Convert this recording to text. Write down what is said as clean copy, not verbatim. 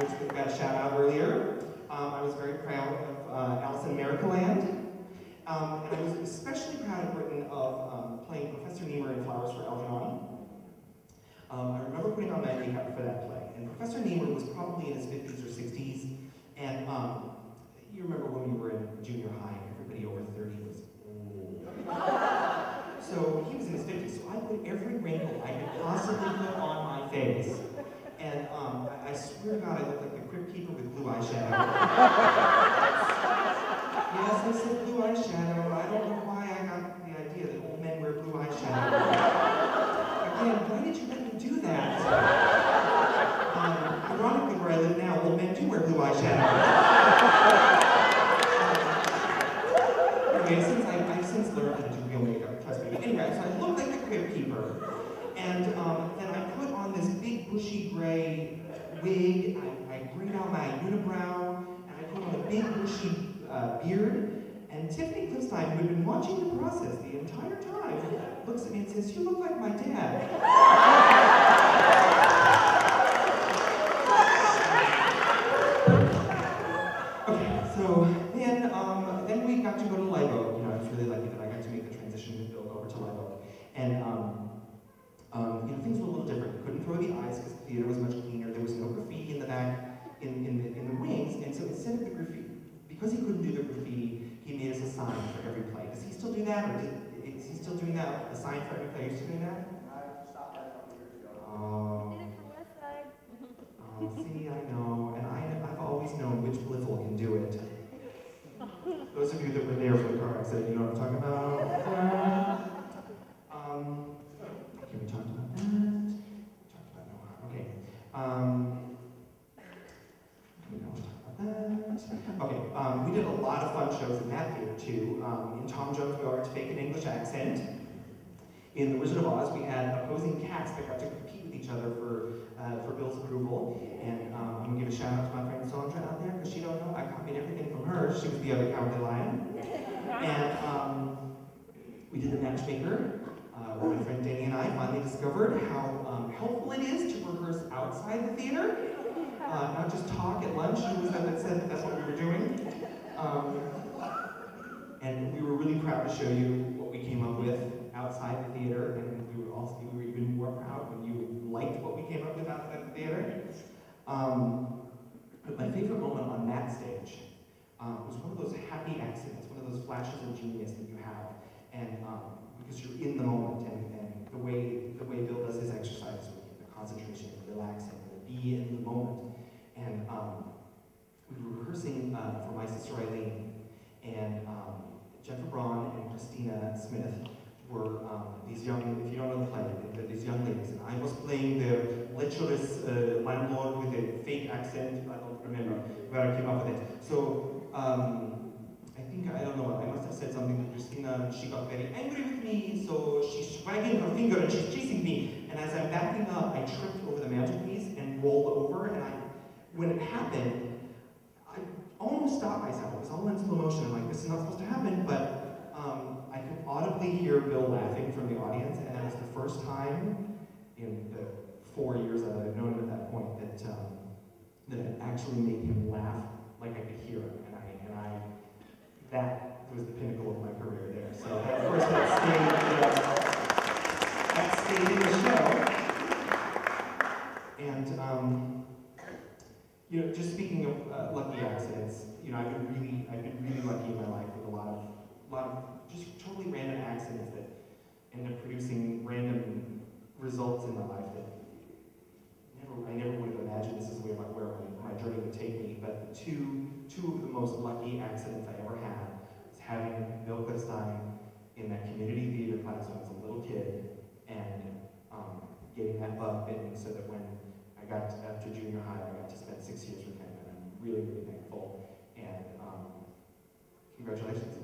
which we got a shout out earlier. I was very proud of Alice in Americaland. And I was especially proud of Britain of playing Professor Nemur in Flowers for Algernon. I remember putting on my makeup for that play. And Professor Nemur was probably in his 50s or 60s. And you remember when we were in junior high, everybody over 30 was old. So he was in his 50s, so I put every wrinkle I could possibly put on my face. And I swear to God, I looked like the crypt keeper with blue eyeshadow. Yes, I said blue eyeshadow. I don't know why I got the idea that old men wear blue eyeshadow. Again, why did you let me do that? Ironically, where I live now, old men do wear blue eyeshadow. Anyway, I've since learned how to do real makeup, trust me. But anyway, so I looked like the crypt keeper. And then I put on this big bushy gray wig, I grayed out my unibrow, and I put on a big bushy beard. And Tiffany Klipstine, who had been watching the process the entire time, looks at me and says, "You look like my dad." Okay, so then we got to go to Live Oak. You know, I was really lucky that I got to make the transition with Bill over to Live Oak. And you know, things were a little different. You couldn't throw the eyes because the theater was much cleaner. There was no graffiti in the back, in the wings. And so instead of the graffiti, because he couldn't do the graffiti, he made us a sign for every play. Does he still do that, or is he still doing that? A sign for every play? Are you still doing that? I stopped that a couple years ago. Oh. Did it for West Side. Oh, see, I know, and I've always known which blizzle can do it. Those of you that were there for the car accident, you know what I'm talking about? Okay, we talked about that. We talked about Noah. Okay. We don't talk about that. Okay. We did a lot of fun shows in that theater too. In Tom Jones, we learned to make an English accent. In The Wizard of Oz, we had opposing cats that got to compete with each other for Bill's approval. And I'm gonna give a shout out to my friend Sandra out there because she don't know I copied everything from her. She was the other Cowardly Lion. And we did the Matchmaker. Where my friend Danny and I finally discovered how helpful it is to rehearse outside the theater, not just talk at lunch. Who was that said that that's what we were doing? And we were really proud to show you what we came up with outside the theater, and we were even more proud when you liked what we came up with outside the theater. But my favorite moment on that stage was one of those happy accidents, one of those flashes of genius that you have, and because you're in the moment, and the way Bill does his exercise with the concentration, the relaxing, the be in the moment. And we were rehearsing for My Sister Eileen, and Jennifer Braun and Christina Smith were these young, if you don't know the play, they're these young ladies, and I was playing the lecherous landlord with a fake accent. I don't remember where I came up with it. So I don't know, I must have said something to Christina, and she got very angry with me, so she's wagging her finger and she's chasing me. And as I'm backing up, I tripped over the mantelpiece and rolled over, and when it happened, I almost stopped myself. It was all in slow motion. I'm like, this is not supposed to happen, but I could audibly hear Bill laughing from the audience, and that was the first time in the 4 years that I've known him at that point that it actually made him laugh like I could hear him, that was the pinnacle of my career there. So of course that stayed in the show. And you know, just speaking of lucky accidents, you know, I've been really lucky in my life with a lot of just totally random accidents that end up producing random results in my life that I never would have imagined this is where my journey would take me. But two of the most lucky accidents I ever had was having Bill Klipstine in that community theater class when I was a little kid, and getting that bug bit me so that when I got after junior high, I got to spend 6 years with him, and I'm really, really thankful. And congratulations.